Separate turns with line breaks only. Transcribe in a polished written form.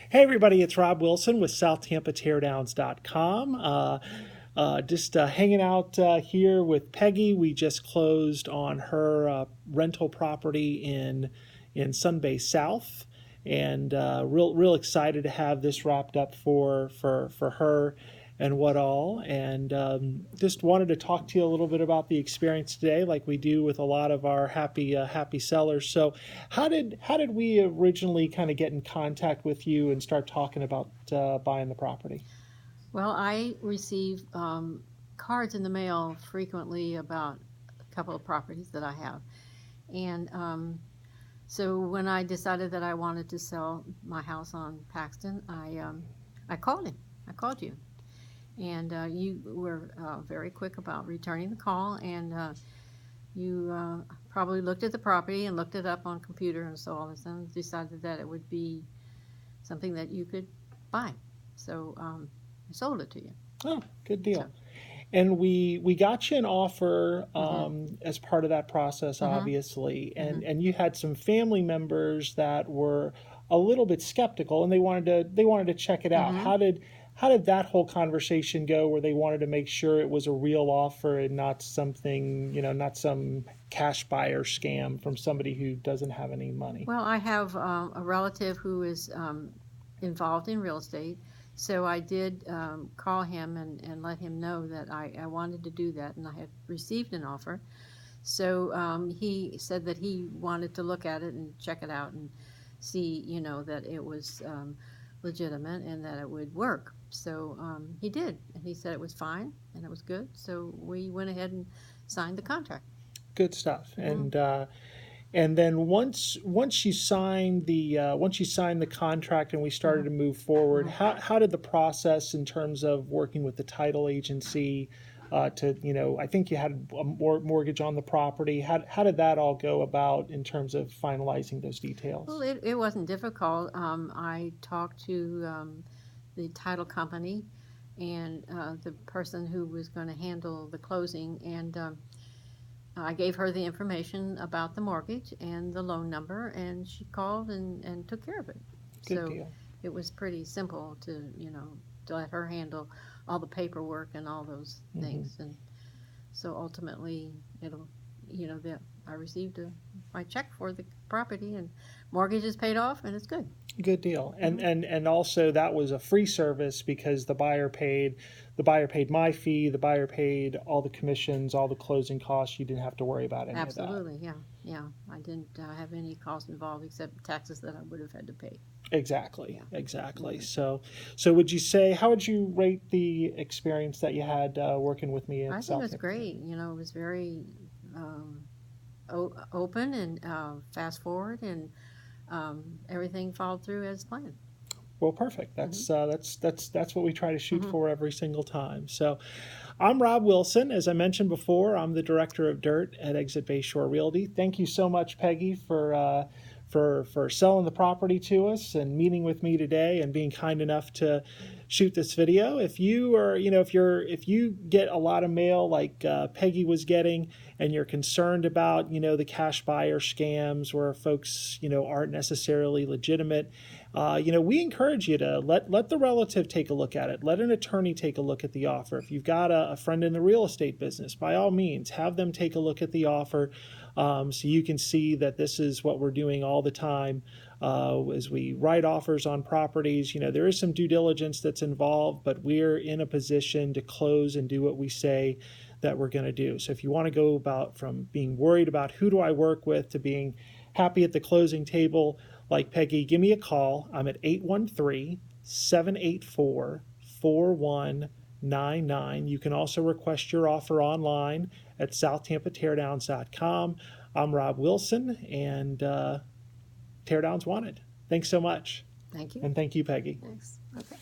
Hey everybody, it's Rob Wilson with South Tampa Teardowns.com. Just hanging out here with Peggy. We just closed on her rental property in Sunbay South, and real excited to have this wrapped up for her and what all. And just wanted to talk to you a little bit about the experience today, like we do with a lot of our happy sellers. So, how did we originally kind of get in contact with you and start talking about buying the property?
Well, I receive cards in the mail frequently about a couple of properties that I have. And so when I decided that I wanted to sell my house on Paxton, I called him. I called you. And you were very quick about returning the call. And you probably looked at the property and looked it up on computer and so all of a sudden decided that it would be something that you could buy. So I sold it to you.
Oh, good deal.
So,
And we got you an offer
mm-hmm,
as part of that process,
mm-hmm,
obviously,
mm-hmm,
and you had some family members that were a little bit skeptical, and they wanted to check it out.
mm-hmm.
How did that whole conversation go, where they wanted to make sure it was a real offer and not something, not some cash buyer scam from somebody who doesn't have any money?
Well, I have a relative who is involved in real estate, so I did call him and let him know that I wanted to do that, and I had received an offer. So he said that he wanted to look at it and check it out and see, that it was legitimate and that it would work. So he did, and he said it was fine and it was good. So we went ahead and signed the contract.
Good stuff.
Mm-hmm.
And then once you signed the contract and we started
Mm-hmm.
to move forward,
Mm-hmm.
how did the process in terms of working with the title agency to I think you had a mortgage on the property. How did that all go about in terms of finalizing those
Well,
details?
it wasn't difficult. I talked to the title company and the person who was going to handle the closing, and I gave her the information about the mortgage and the loan number, and she called and took care of it.
Good
So
deal.
it was pretty simple to let her handle all the paperwork and all those
Hmm.
things. And so ultimately, it'll, that I received my check for the property and mortgage is paid off and it's good.
Good deal. And
Hmm.
and also that was a free service because the buyer paid my fee, the buyer paid all the commissions, all the closing costs. You didn't have to worry about any of that.
Absolutely, yeah, yeah. I didn't have any cost involved except taxes that I would have had to pay.
Exactly,
Yeah.
exactly.
Hmm.
So would you say, how would you rate the experience that you had working with me
I
at
think it was
Southampton?
great. It was very um, open and fast forward, and everything followed through as planned.
Well, perfect.
Hmm.
That's what we try to shoot
Hmm.
for every single time. So, I'm Rob Wilson. As I mentioned before, I'm the director of Dirt at Exit Bayshore Realty. Thank you so much, Peggy, for selling the property to us and meeting with me today and being kind enough to shoot this video. If you are, if you get a lot of mail like Peggy was getting, and you're concerned about, the cash buyer scams where folks, aren't necessarily legitimate, we encourage you to let the relative take a look at it. Let an attorney take a look at the offer. If you've got a friend in the real estate business, by all means, have them take a look at the offer, so you can see that this is what we're doing all the time. As we write offers on properties, there is some due diligence that's involved, but we're in a position to close and do what we say that we're going to do. So if you want to go about from being worried about who do I work with to being happy at the closing table, like Peggy, give me a call. I'm at 813-784-4199. You can also request your offer online at SouthTampaTeardowns.com. I'm Rob Wilson, and Teardowns Wanted. Thanks so much.
Thank you.
And thank you, Peggy.
Thanks. Okay.